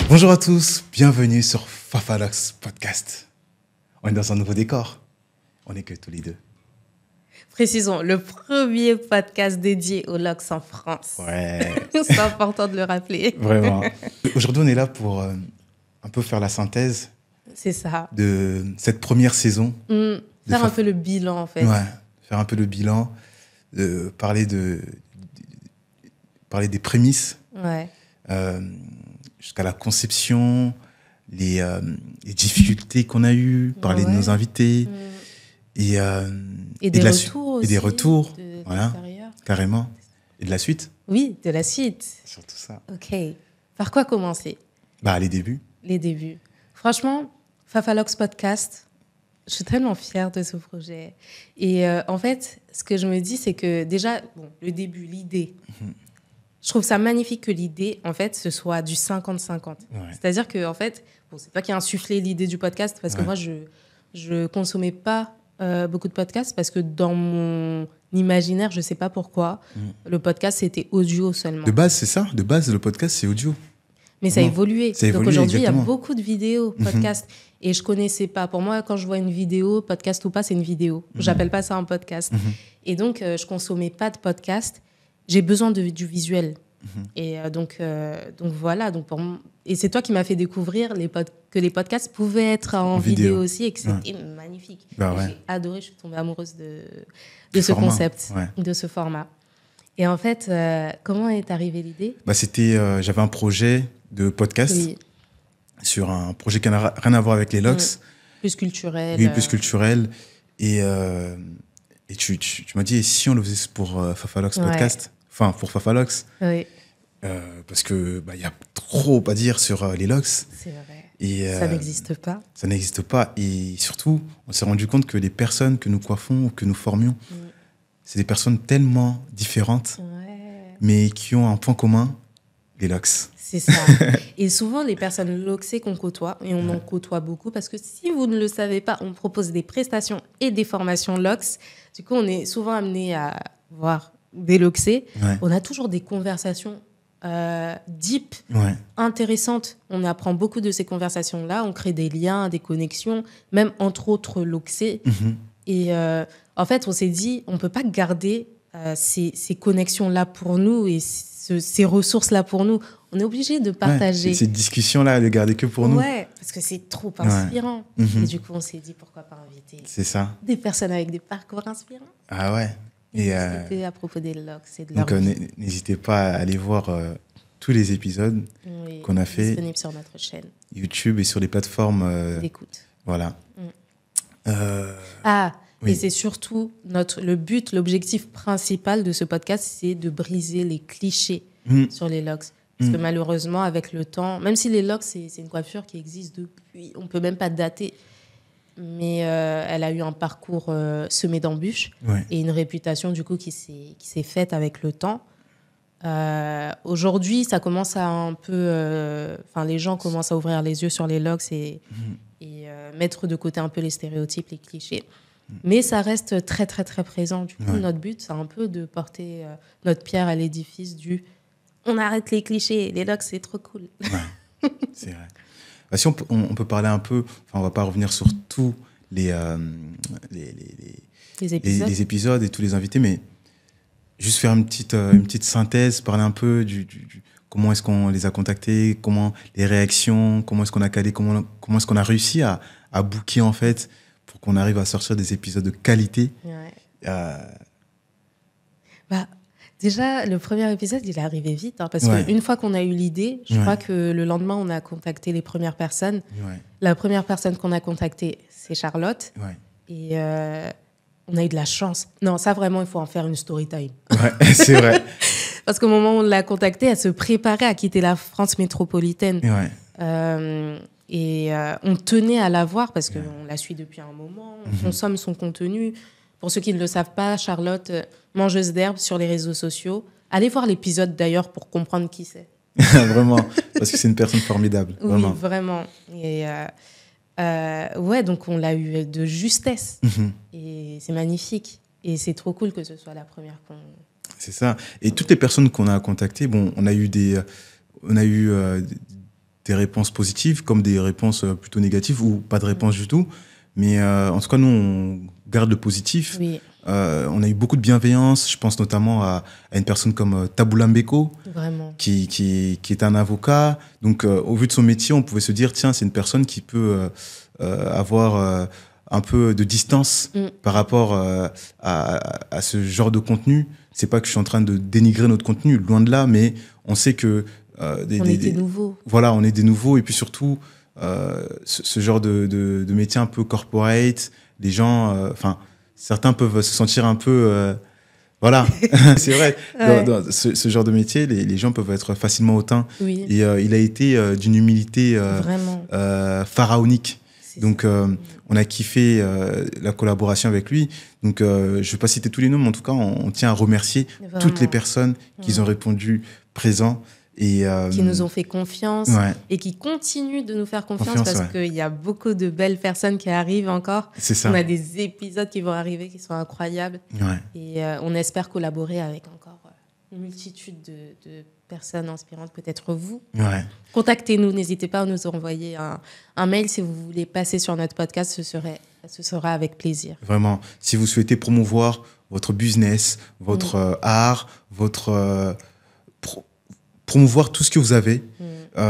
Bonjour à tous, bienvenue sur Fafalox Podcast. On est dans un nouveau décor. On n'est que tous les deux. Précisons, le premier podcast dédié aux locks en France. Ouais. C'est important de le rappeler. Vraiment. Aujourd'hui, on est là pour un peu faire la synthèse C'est ça. de cette première saison. Faire un peu le bilan, en fait. Ouais, faire un peu le bilan, parler des prémices Ouais. jusqu'à la conception, les difficultés qu'on a eues, parler de nos invités. Et des de la retours aussi. Et des retours, de voilà, l'extérieur. carrément. Et de la suite. Oui, de la suite. Surtout ça. OK. Par quoi commencer? Les débuts. Les débuts. Franchement, Fafalox Podcast, je suis tellement fière de ce projet. Et en fait, ce que je me dis, c'est que déjà, le début, l'idée, je trouve ça magnifique que l'idée, en fait, ce soit du 50-50. Ouais. C'est-à-dire que, en fait, c'est toi qui as insufflé l'idée du podcast, parce que moi, je consommais pas beaucoup de podcasts, parce que dans mon imaginaire, je sais pas pourquoi, le podcast, c'était audio seulement. De base, c'est ça. De base, le podcast, c'est audio. Mais ça a évolué. Ça a évolué, donc aujourd'hui, exactement. il y a beaucoup de vidéos, podcasts. Et je connaissais pas. Pour moi, quand je vois une vidéo, podcast ou pas, c'est une vidéo. J'appelle pas ça un podcast. Et donc, je consommais pas de podcast. J'ai besoin du visuel. Et donc voilà. Et c'est toi qui m'as fait découvrir que les podcasts pouvaient être en vidéo aussi et que c'était magnifique. Ouais. J'ai adoré. Je suis tombée amoureuse de ce concept, de ce format. Et en fait, comment est arrivée l'idée ? J'avais un projet de podcast sur un projet qui n'a rien à voir avec les locks. Plus culturel. Oui, plus culturel. Et tu m'as dit, et si on le faisait pour Fafalox Podcast ? Enfin, pour Fafalox. Oui. Parce que y a trop à dire sur les locks. C'est vrai. Et, ça n'existe pas. Ça n'existe pas. Et surtout, on s'est rendu compte que les personnes que nous coiffons ou que nous formions, c'est des personnes tellement différentes, mais qui ont un point commun, les locks. C'est ça. Et souvent, les personnes loxées qu'on côtoie, et on en côtoie beaucoup, parce que si vous ne le savez pas, on propose des prestations et des formations locks. Du coup, on est souvent amené à voir des loxés. On a toujours des conversations deep, intéressantes. On apprend beaucoup de ces conversations-là. On crée des liens, des connexions, même entre autres loxés. Et en fait, on s'est dit, on ne peut pas garder ces connexions-là pour nous et ces ressources-là pour nous. On est obligé de partager. Ces discussions-là, de garder que pour nous. Ouais, parce que c'est trop inspirant. Et du coup, on s'est dit, pourquoi pas inviter des personnes avec des parcours inspirants. Ah ouais. Et c'était à propos des locks et de donc, n'hésitez pas à aller voir tous les épisodes qu'on a fait. Disponibles sur notre chaîne. YouTube et sur les plateformes d'écoute. Voilà. Et c'est surtout le but, l'objectif principal de ce podcast, c'est de briser les clichés sur les locks. Parce que malheureusement, avec le temps, même si les locks, c'est une coiffure qui existe depuis, on ne peut même pas dater, mais elle a eu un parcours semé d'embûches et une réputation du coup qui s'est faite avec le temps. Aujourd'hui, ça commence à un peu... les gens commencent à ouvrir les yeux sur les locks et mettre de côté un peu les stéréotypes, les clichés. Mais ça reste très, très, très présent. Du coup, notre but, c'est un peu de porter notre pierre à l'édifice du... On arrête les clichés, les locks, c'est trop cool. Ouais, c'est vrai. Si on peut parler un peu... on ne va pas revenir sur tous les épisodes et tous les invités, mais juste faire une petite synthèse, parler un peu du comment est-ce qu'on les a contactés, comment les réactions, comment est-ce qu'on a calé, comment est-ce qu'on a réussi à booker, en fait, pour qu'on arrive à sortir des épisodes de qualité. Déjà, le premier épisode, il est arrivé vite, parce qu'une fois qu'on a eu l'idée, je crois que le lendemain, on a contacté les premières personnes. La première personne qu'on a contactée, c'est Charlotte. Et on a eu de la chance. Non, ça, vraiment, il faut en faire une story time. Ouais, c'est vrai. Parce qu'au moment où on l'a contactée, elle se préparait à quitter la France métropolitaine. Et on tenait à la voir parce qu'on la suit depuis un moment. On consomme son contenu. Pour ceux qui ne le savent pas, Charlotte, mangeuse d'herbe sur les réseaux sociaux. Allez voir l'épisode d'ailleurs pour comprendre qui c'est. Vraiment, parce que c'est une personne formidable. Vraiment. Oui, vraiment. Et donc on l'a eu de justesse. Et c'est magnifique. Et c'est trop cool que ce soit la première qu'on... C'est ça. Et toutes les personnes qu'on a contactées, on a eu des des réponses positives comme des réponses plutôt négatives ou pas de réponse du tout. Mais en tout cas, nous, on garde le positif. Oui, On a eu beaucoup de bienveillance. Je pense notamment à une personne comme Taboula Mbeko, vraiment. qui est un avocat. Donc, au vu de son métier, on pouvait se dire, tiens, c'est une personne qui peut avoir un peu de distance par rapport à ce genre de contenu. C'est pas que je suis en train de dénigrer notre contenu, loin de là, mais on sait que On était nouveaux. voilà, on est des nouveaux et puis surtout ce genre de métier un peu corporate, les gens, enfin certains peuvent se sentir un peu voilà, c'est vrai. Ouais. Dans ce genre de métier, les gens peuvent être facilement hautains. Oui, Et il a été d'une humilité vraiment. pharaonique. C'est Donc, ça. on a kiffé la collaboration avec lui. Donc, je ne vais pas citer tous les noms, mais en tout cas, on tient à remercier Vraiment. toutes les personnes qui ont répondu présents. Et, Qui nous ont fait confiance ouais, et qui continuent de nous faire confiance, Confiance, parce qu'il y a beaucoup de belles personnes qui arrivent encore. c'est ça. On a des épisodes qui vont arriver qui sont incroyables Ouais, et on espère collaborer avec encore une multitude de personnes inspirantes, peut-être vous. ouais. Contactez-nous, n'hésitez pas à nous envoyer un mail si vous voulez passer sur notre podcast, ce sera avec plaisir. Vraiment. Si vous souhaitez promouvoir votre business, votre art, votre promouvoir tout ce que vous avez,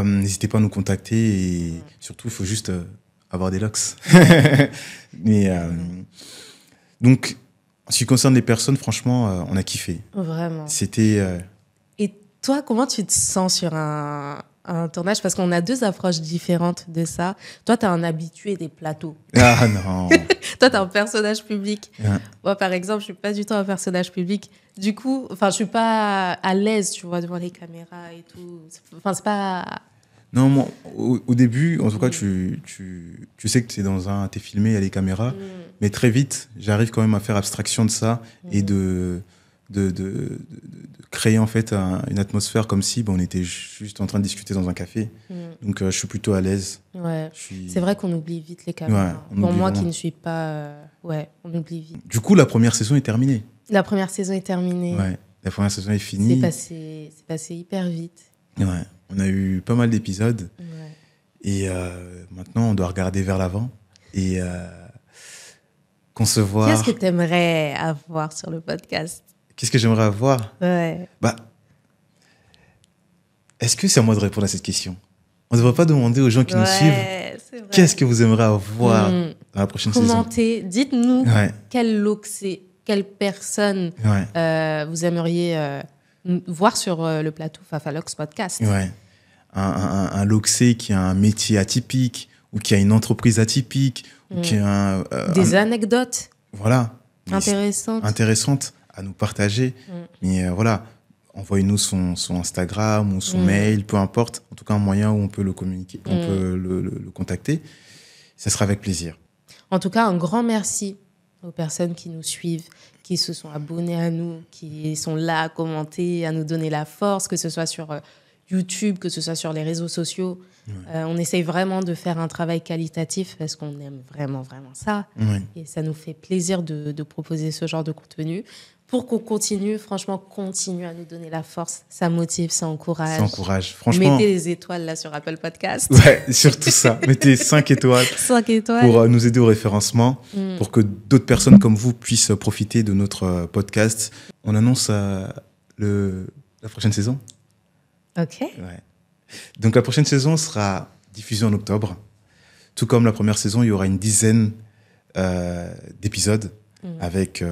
n'hésitez pas à nous contacter et surtout, il faut juste avoir des locks. Mais donc, en ce qui concerne les personnes, franchement, on a kiffé. Vraiment. C'était Et toi, comment tu te sens sur un tournage? Parce qu'on a deux approches différentes de ça. Toi, tu es un habitué des plateaux. ah non. Toi, tu es un personnage public. Ouais. Moi, par exemple, je suis pas du tout un personnage public. Du coup, enfin, je suis pas à l'aise, tu vois, devant les caméras et tout. Enfin, c'est pas... Non, moi, au début, en tout cas, tu sais que t'es filmé, il y a les caméras, mais très vite, j'arrive quand même à faire abstraction de ça et de créer en fait une atmosphère comme si on était juste en train de discuter dans un café. Donc, je suis plutôt à l'aise. Ouais. Je suis- C'est vrai qu'on oublie vite les caméras. Ouais, on Pour oublie moi vraiment. qui ne suis pas... ouais, on oublie vite. Du coup, la première saison est terminée. La première saison est terminée. Ouais, la première saison est finie. C'est passé hyper vite. Ouais, on a eu pas mal d'épisodes Ouais. et maintenant, on doit regarder vers l'avant et concevoir. Qu'est-ce que tu aimerais avoir sur le podcast? Qu'est-ce que j'aimerais avoir? Ouais. Bah, est-ce que c'est à moi de répondre à cette question? On ne devrait pas demander aux gens qui nous suivent c'est vrai. qu'est-ce que vous aimeriez avoir Mm. dans la prochaine saison. Commentez, dites-nous Ouais, quel look c'est, quelle personne ouais, vous aimeriez voir sur le plateau Fafalox Podcast. ouais. Un Loxé qui a un métier atypique ou qui a une entreprise atypique ou qui a Des anecdotes voilà, mais intéressantes. intéressantes à nous partager. Mais voilà, envoyez-nous son Instagram ou son mail, peu importe. En tout cas, un moyen où on peut le communiquer, on peut le contacter. Ça sera avec plaisir. En tout cas, un grand merci aux personnes qui nous suivent, qui se sont abonnées à nous, qui sont là à commenter, à nous donner la force, que ce soit sur YouTube, que ce soit sur les réseaux sociaux. On essaye vraiment de faire un travail qualitatif parce qu'on aime vraiment, vraiment ça. Ouais. Et ça nous fait plaisir de proposer ce genre de contenu pour qu'on continue, franchement, continue à nous donner la force. Ça motive, ça encourage. Ça encourage. Franchement, Mettez des étoiles là sur Apple Podcast. ouais, surtout ça. Mettez 5 étoiles 5 étoiles. pour nous aider au référencement, pour que d'autres personnes comme vous puissent profiter de notre podcast. On annonce la prochaine saison. OK. Ouais. Donc la prochaine saison sera diffusée en octobre. Tout comme la première saison, il y aura une dizaine d'épisodes avec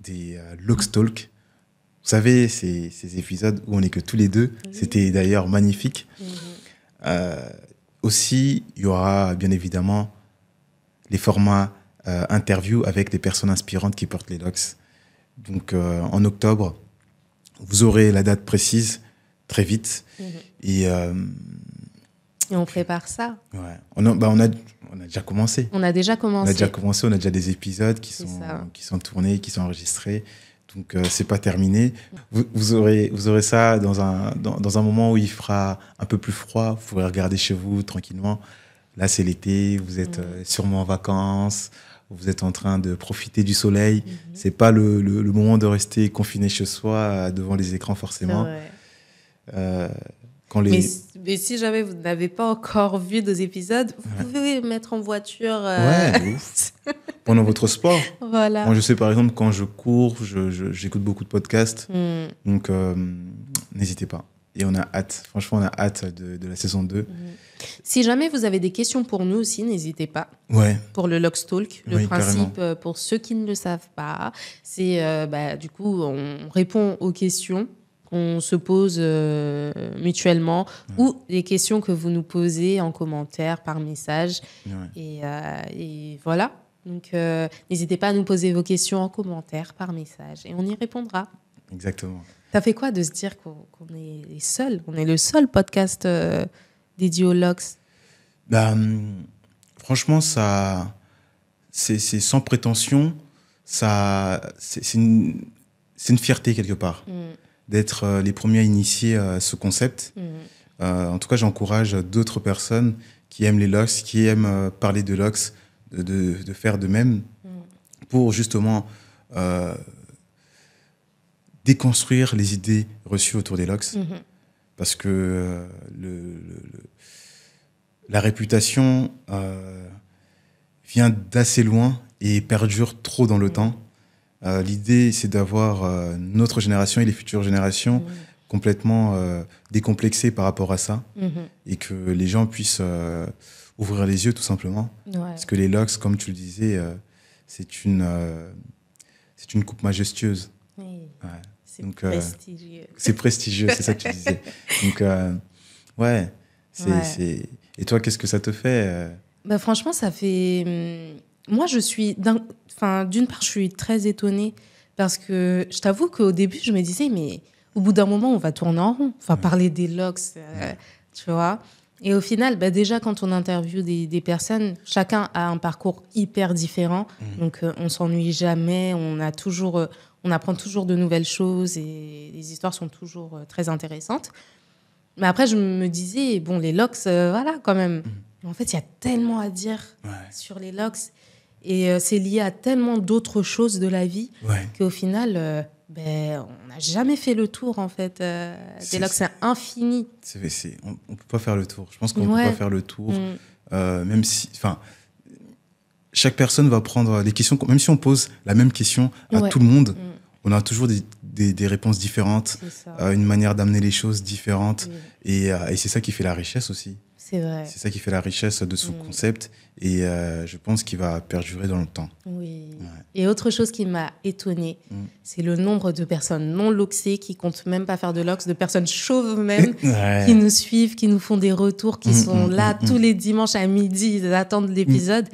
des Lux Talk. Vous savez, ces épisodes où on n'est que tous les deux. C'était d'ailleurs magnifique. Aussi, il y aura bien évidemment les formats interview avec des personnes inspirantes qui portent les Lux. Donc en octobre, vous aurez la date précise très vite. Et on prépare ça. ouais, on a déjà commencé. On a déjà commencé. On a déjà commencé, on a déjà des épisodes qui C'est sont, ça. qui sont tournés, qui sont enregistrés. Donc, c'est pas terminé. Vous aurez ça dans un moment où il fera un peu plus froid. Vous pourrez regarder chez vous tranquillement. Là, c'est l'été, vous êtes sûrement en vacances, vous êtes en train de profiter du soleil. C'est pas le moment de rester confiné chez soi devant les écrans, forcément. C'est vrai. Quand les... Mais si jamais vous n'avez pas encore vu nos épisodes, vous pouvez mettre en voiture. Ouais, ouf. Pendant votre sport. Voilà. Moi, je sais, par exemple, quand je cours, j'écoute beaucoup de podcasts. Donc, n'hésitez pas. Et on a hâte. Franchement, on a hâte de la saison 2. Si jamais vous avez des questions pour nous aussi, n'hésitez pas. Ouais. Pour le Lox Talk, le Oui, principe, carrément. pour ceux qui ne le savent pas, c'est du coup, on répond aux questions qu'on se pose mutuellement ou les questions que vous nous posez en commentaire, par message. Ouais. Et voilà. Donc, n'hésitez pas à nous poser vos questions en commentaire, par message, et on y répondra. Exactement. Ça fait quoi de se dire qu'on est les seuls, on est le seul podcast dédié au Lox? Franchement, ça, c'est sans prétention. C'est une fierté quelque part d'être les premiers à initier ce concept. En tout cas, j'encourage d'autres personnes qui aiment les Lox, qui aiment parler de Lox, de faire de même pour justement déconstruire les idées reçues autour des Lox. Parce que la réputation vient d'assez loin et perdure trop dans le temps. L'idée, c'est d'avoir notre génération et les futures générations complètement décomplexées par rapport à ça et que les gens puissent ouvrir les yeux tout simplement. Parce que les Lox, comme tu le disais, c'est une coupe majestueuse. Oui. Ouais. C'est prestigieux. C'est prestigieux, c'est ça que tu disais. Donc, ouais. Et toi, qu'est-ce que ça te fait Franchement, ça fait... Moi, je suis... d'une part, je suis très étonnée parce que je t'avoue qu'au début, je me disais, mais au bout d'un moment, on va tourner en rond. Enfin, parler des Lox, tu vois. Et au final, déjà, quand on interviewe des personnes, chacun a un parcours hyper différent. Donc, on s'ennuie jamais. On apprend toujours de nouvelles choses et les histoires sont toujours très intéressantes. Mais après, je me disais, bon, les Lox, voilà, quand même. En fait, il y a tellement à dire sur les Lox. Et c'est lié à tellement d'autres choses de la vie qu'au final, on n'a jamais fait le tour, en fait. Des Lox, c'est infini. On ne peut pas faire le tour. Je pense qu'on ne peut pas faire le tour. Même si... Chaque personne va prendre les questions... Même si on pose la même question à tout le monde, on a toujours des réponses différentes, une manière d'amener les choses différentes. Et c'est ça qui fait la richesse aussi. C'est vrai. C'est ça qui fait la richesse de ce concept. Et je pense qu'il va perdurer dans le temps. Oui. Ouais. Et autre chose qui m'a étonnée, c'est le nombre de personnes non loxées qui comptent même pas faire de Lox, de personnes chauves même, qui nous suivent, qui nous font des retours, qui sont là tous les dimanches à midi, ils attendent l'épisode.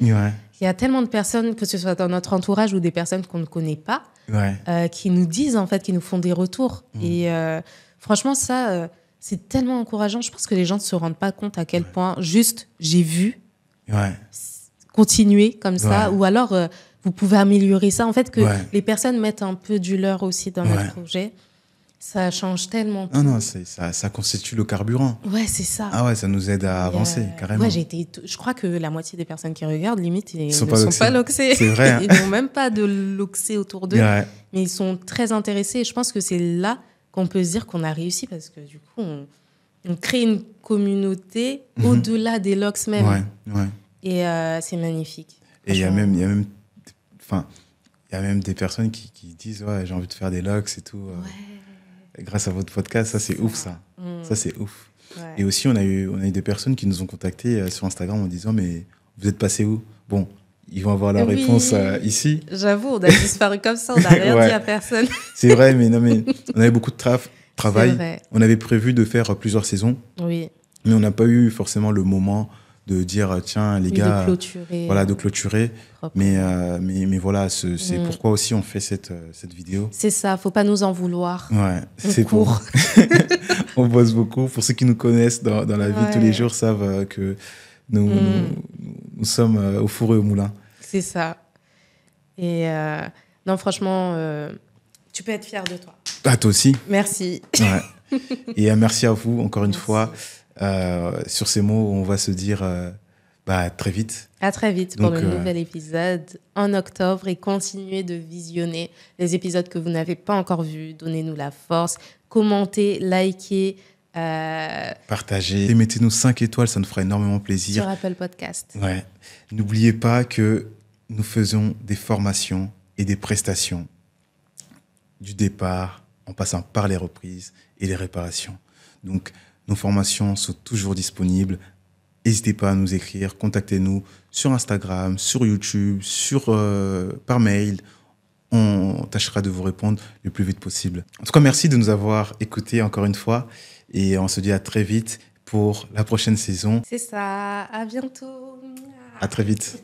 Il y a tellement de personnes, que ce soit dans notre entourage ou des personnes qu'on ne connaît pas, qui nous disent, en fait, qui nous font des retours. Et franchement, ça, c'est tellement encourageant. Je pense que les gens ne se rendent pas compte à quel point, juste, j'ai vu, continuer comme ça, ou alors vous pouvez améliorer ça. En fait, que les personnes mettent un peu du leur aussi dans notre projet. Ça change tellement. Non, ça constitue le carburant. Ouais, c'est ça. Ah ouais, ça nous aide à avancer, carrément. Ouais, je crois que la moitié des personnes qui regardent, limite, ils ne sont pas loxés. C'est vrai. Hein. Ils n'ont même pas de loxés autour d'eux. Mais ils sont très intéressés. Et je pense que c'est là qu'on peut se dire qu'on a réussi parce que du coup, on crée une communauté au-delà des Lox même. Et c'est magnifique. Et il y a même des personnes qui disent j'ai envie de faire des Lox et tout. Grâce à votre podcast, ça c'est ouf ça. Ça c'est ouf. Et aussi on a eu des personnes qui nous ont contactés sur Instagram en disant mais vous êtes passé où? Bon, ils vont avoir la réponse ici. J'avoue, on a disparu comme ça, on n'a rien dit à personne. C'est vrai, mais on avait beaucoup de travail. On avait prévu de faire plusieurs saisons. Oui. Mais on n'a pas eu forcément le moment de dire tiens les gars, de clôturer. Mais voilà, c'est pourquoi aussi on fait cette vidéo. C'est ça, faut pas nous en vouloir. C'est court. On bosse beaucoup. Pour ceux qui nous connaissent dans la vie de tous les jours savent que nous sommes au four et au moulin. C'est ça. Et non, franchement, tu peux être fier de toi. Ah, toi aussi. Merci. Et merci à vous encore une fois. Sur ces mots, on va se dire très vite. À très vite pour le nouvel épisode en octobre et continuez de visionner les épisodes que vous n'avez pas encore vus. Donnez-nous la force, commentez, likez, Partagez. Et mettez-nous 5 étoiles, ça nous fera énormément plaisir. Sur Apple Podcast. Ouais. N'oubliez pas que nous faisons des formations et des prestations du départ en passant par les reprises et les réparations. Donc, nos formations sont toujours disponibles. N'hésitez pas à nous écrire, contactez-nous sur Instagram, sur YouTube, par mail. On tâchera de vous répondre le plus vite possible. En tout cas, merci de nous avoir écoutés encore une fois et on se dit à très vite pour la prochaine saison. C'est ça, à bientôt. À très vite.